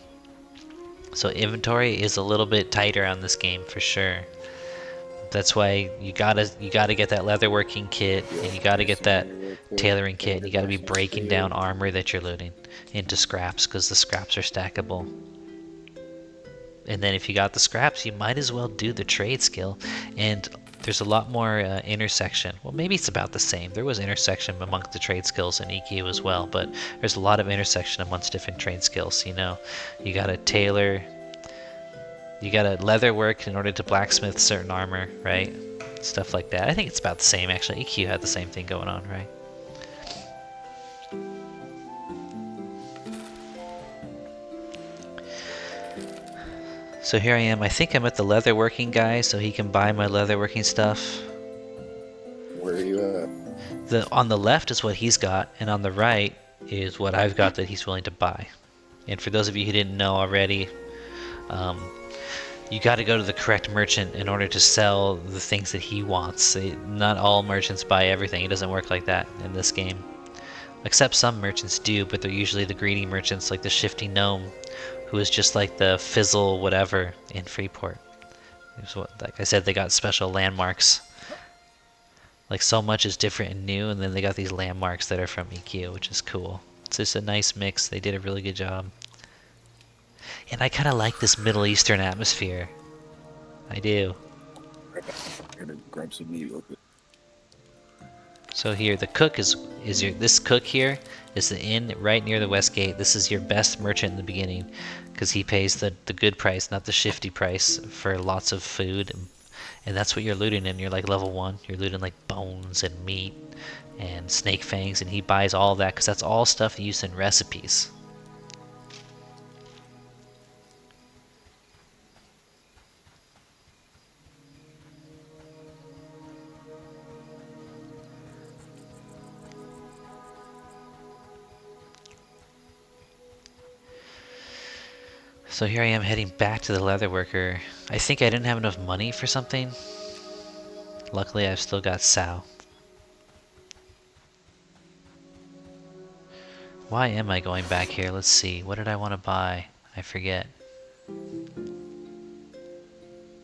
so inventory is a little bit tighter on this game for sure. That's why you gotta get that leatherworking kit, and you gotta get that tailoring kit, and you gotta be breaking down armor that you're looting into scraps, because the scraps are stackable. And then if you got the scraps, you might as well do the trade skill. And there's a lot more intersection. Well, maybe it's about the same. There was intersection amongst the trade skills in EQ as well, but there's a lot of intersection amongst different trade skills. You know, you got to tailor, you got to leather work in order to blacksmith certain armor, right? Stuff like that. I think it's about the same actually. EQ had the same thing going on, right? So here I am. I think I'm at the leatherworking guy, so he can buy my leatherworking stuff. Where are you at? On the left is what he's got, and on the right is what I've got that he's willing to buy. And for those of you who didn't know already, you got to go to the correct merchant in order to sell the things that he wants. Not all merchants buy everything. It doesn't work like that in this game. Except some merchants do, but they're usually the greedy merchants like the Shifty Gnome, who is just like the Fizzle whatever in Freeport. Like I said, they got special landmarks. Like so much is different and new, and then they got these landmarks that are from EQ, which is cool. It's just a nice mix. They did a really good job. And I kind of like this Middle Eastern atmosphere. I do. I'm gonna grab some meat real quick. So here, the cook is this cook here is the inn right near the west gate. This is your best merchant in the beginning, because he pays the good price, not the shifty price, for lots of food, and that's what you're looting in. You're like level 1. You're looting like bones and meat and snake fangs, and he buys all of that because that's all stuff used in recipes. So here I am heading back to the leatherworker. I think I didn't have enough money for something. Luckily, I've still got Sao. Why am I going back here? Let's see. What did I want to buy? I forget.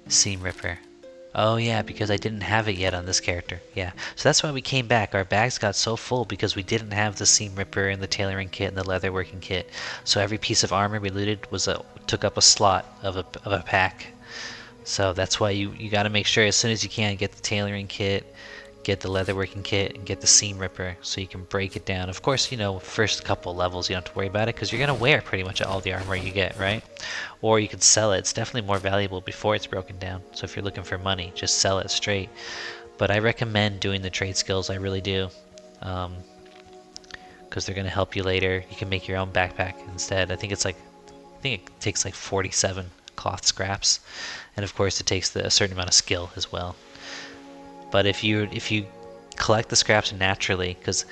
Seam Ripper. Oh yeah, because I didn't have it yet on this character. Yeah, so that's why we came back. Our bags got so full because we didn't have the Seam Ripper and the tailoring kit and the leatherworking kit. So every piece of armor we looted took up a slot of a pack. So that's why you got to make sure as soon as you can get the tailoring kit, get the leatherworking kit, and get the Seam Ripper so you can break it down. Of course, you know, first couple levels you don't have to worry about it because you're going to wear pretty much all the armor you get, right? Or you could sell it. It's definitely more valuable before it's broken down. So if you're looking for money, just sell it straight. But I recommend doing the trade skills, I really do. Because they're going to help you later. You can make your own backpack instead. I think it takes like 47 cloth scraps. And of course it takes a certain amount of skill as well. But if you collect the scraps naturally, because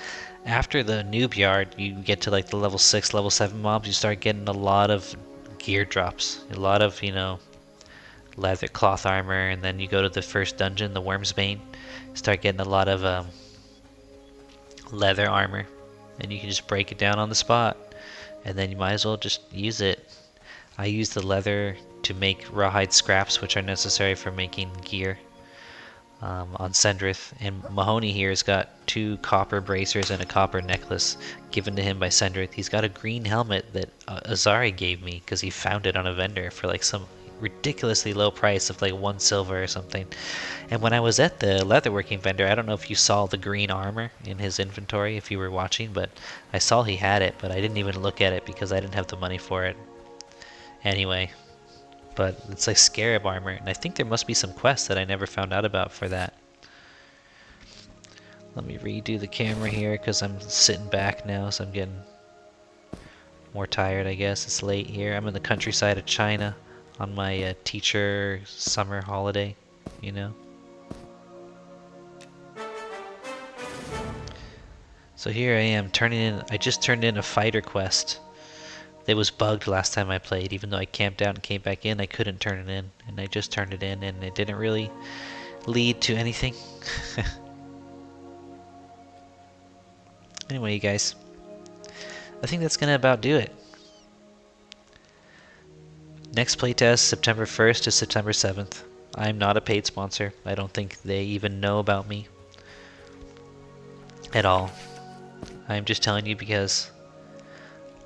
after the noob yard, you get to like the level 6, level 7 mobs, you start getting a lot of gear drops, a lot of, you know, leather cloth armor, and then you go to the first dungeon, the Worm's Bane, start getting a lot of leather armor, and you can just break it down on the spot, and then you might as well just use it. I use the leather to make rawhide scraps, which are necessary for making gear. On Sendrith, and Mahoney here has got 2 copper bracers and a copper necklace given to him by Sendrith. He's got a green helmet that Azari gave me because he found it on a vendor for like some ridiculously low price of like 1 silver or something. And when I was at the leatherworking vendor, I don't know if you saw the green armor in his inventory if you were watching, but I saw he had it, but I didn't even look at it because I didn't have the money for it. Anyway. But it's like scarab armor, and I think there must be some quests that I never found out about for that. Let me redo the camera here because I'm sitting back now, so I'm getting more tired, I guess. It's late here. I'm in the countryside of China on my teacher summer holiday, you know. So here I am turning in, I just turned in a fighter quest. It was bugged last time I played. Even though I camped out and came back in, I couldn't turn it in. And I just turned it in, and it didn't really lead to anything. Anyway, you guys, I think that's gonna about do it. Next playtest, September 1st to September 7th. I'm not a paid sponsor. I don't think they even know about me at all. I'm just telling you because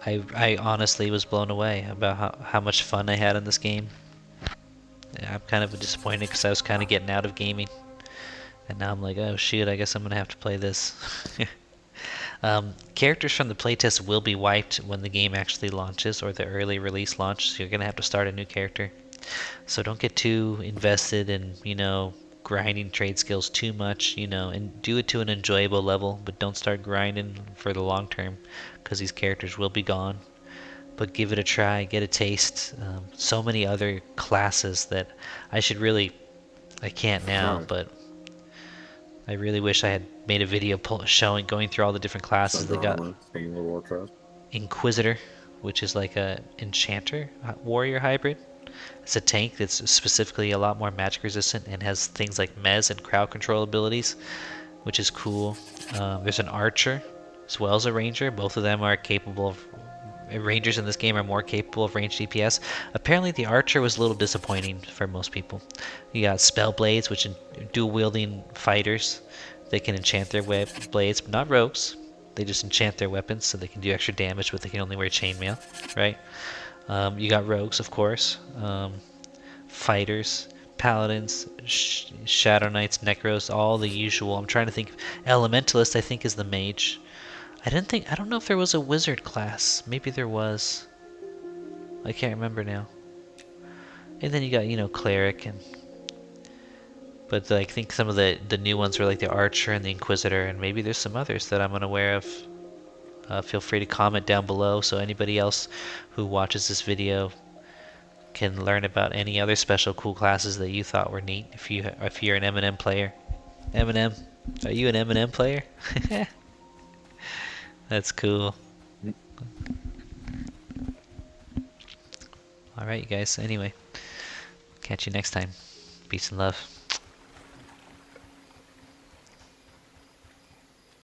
I honestly was blown away about how much fun I had in this game. I'm kind of disappointed because I was kind of getting out of gaming. And now I'm like, oh shoot, I guess I'm going to have to play this. Characters from the playtest will be wiped when the game actually launches or the early release launch, so you're going to have to start a new character. So don't get too invested in, grinding trade skills too much, and do it to an enjoyable level, but don't start grinding for the long term because these characters will be gone. But give it a try, get a taste. So many other classes that I can't now, but I really wish I had made a video going through all the different classes. They got Inquisitor, which is like a enchanter warrior hybrid. It's a tank that's specifically a lot more magic resistant and has things like mez and crowd control abilities, which is cool. There's an archer as well as a ranger. Both of them are capable of. Rangers in this game are more capable of ranged DPS. Apparently, the archer was a little disappointing for most people. You got spell blades, which dual wielding fighters. They can enchant their blades, but not rogues. They just enchant their weapons so they can do extra damage, but they can only wear chainmail, right? You got rogues, of course, fighters, paladins, shadow knights, necros, all the usual. I'm trying to think. Elementalist, I think, is the mage. I don't know if there was a wizard class. Maybe there was. I can't remember now. And then you got, cleric and. But I think some of the new ones were like the archer and the inquisitor, and maybe there's some others that I'm unaware of. Feel free to comment down below so anybody else who watches this video can learn about any other special cool classes that you thought were neat. If you're an M&M player, M&M, are you an M&M player? That's cool. All right, you guys. Anyway, catch you next time. Peace and love.